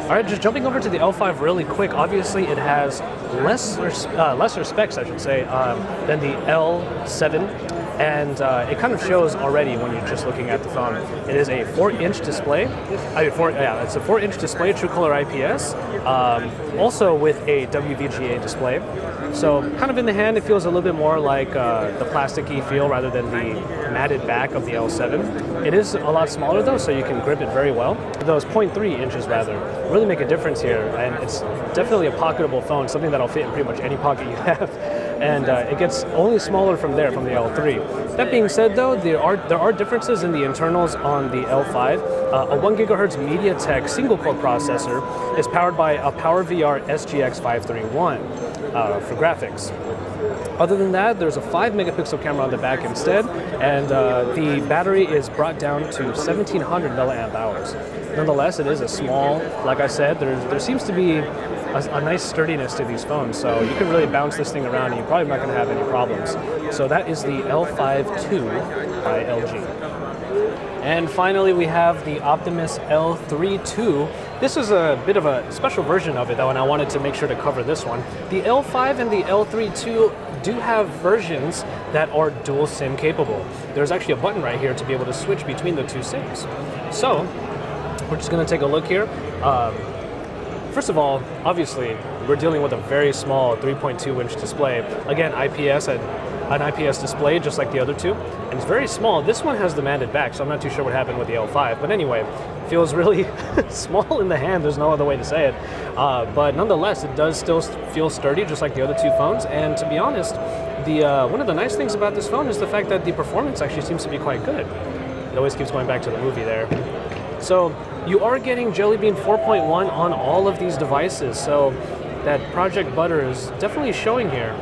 All right, just jumping over to the L5 really quick. Obviously, it has lesser specs, I should say, than the L7. And it kind of shows already when you're just looking at the phone. It is a 4-inch display. It's a 4-inch display, true color IPS, also with a WVGA display. So kind of in the hand, it feels a little bit more like the plasticky feel rather than the matted back of the L7. It is a lot smaller though, so you can grip it very well. Those 0.3 inches rather really make a difference here, and it's definitely a pocketable phone, something that'll fit in pretty much any pocket you have. And it gets only smaller from there, from the L3. That being said though, there are differences in the internals on the L5. A 1 gigahertz MediaTek single-core processor is powered by a PowerVR SGX 531 for graphics. Other than that, there's a 5 megapixel camera on the back instead, and the battery is brought down to 1700 milliamp hours. Nonetheless, it is a small, like I said, there seems to be a nice sturdiness to these phones, so you can really bounce this thing around and you're probably not going to have any problems. So that is the L5 II by LG. And finally, we have the Optimus L3 II. This is a bit of a special version of it though, and I wanted to make sure to cover this one. The L5 and the L3 II do have versions that are dual SIM capable. There's actually a button right here to be able to switch between the two SIMs. So we're just going to take a look here. First of all, obviously, we're dealing with a very small 3.2-inch display. Again, an IPS display, just like the other two, and it's very small. This one has the matted back, so I'm not too sure what happened with the L5. But anyway, it feels really small in the hand. There's no other way to say it. But nonetheless, it does still feel sturdy, just like the other two phones. And to be honest, one of the nice things about this phone is the fact that the performance actually seems to be quite good. It always keeps going back to the movie there. So you are getting Jelly Bean 4.1 on all of these devices, so that Project Butter is definitely showing here.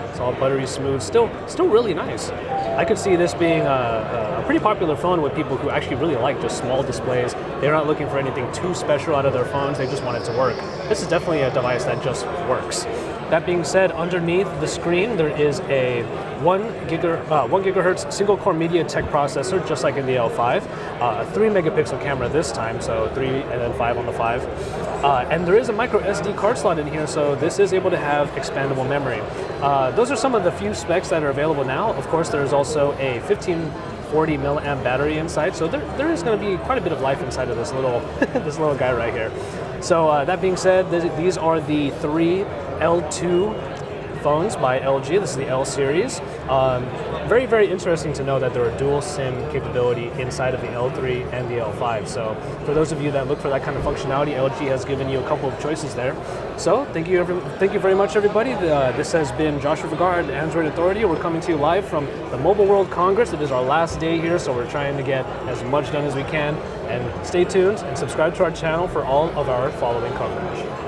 It's all buttery smooth, still really nice. I could see this being a pretty popular phone with people who actually really like just small displays. They're not looking for anything too special out of their phones, they just want it to work. This is definitely a device that just works. That being said, underneath the screen there is a 1 gigahertz single-core MediaTek processor, just like in the L5. A 3 megapixel camera this time, so 3 and then 5 on the 5. And there is a micro SD card slot in here, so this is able to have expandable memory. Those are some of the few specs that are available now. Of course, there's also a 1540 milliamp battery inside, so there is going to be quite a bit of life inside of this little this little guy right here. So that being said, these are the 3 L2 phones by LG. This is the L series. Very, very interesting to know that there are dual SIM capability inside of the L3 and the L5. So for those of you that look for that kind of functionality, LG has given you a couple of choices there. So thank you very much, everybody. This has been Joshua Vergara, Android Authority. We're coming to you live from the Mobile World Congress. It is our last day here, so we're trying to get as much done as we can. And stay tuned and subscribe to our channel for all of our following coverage.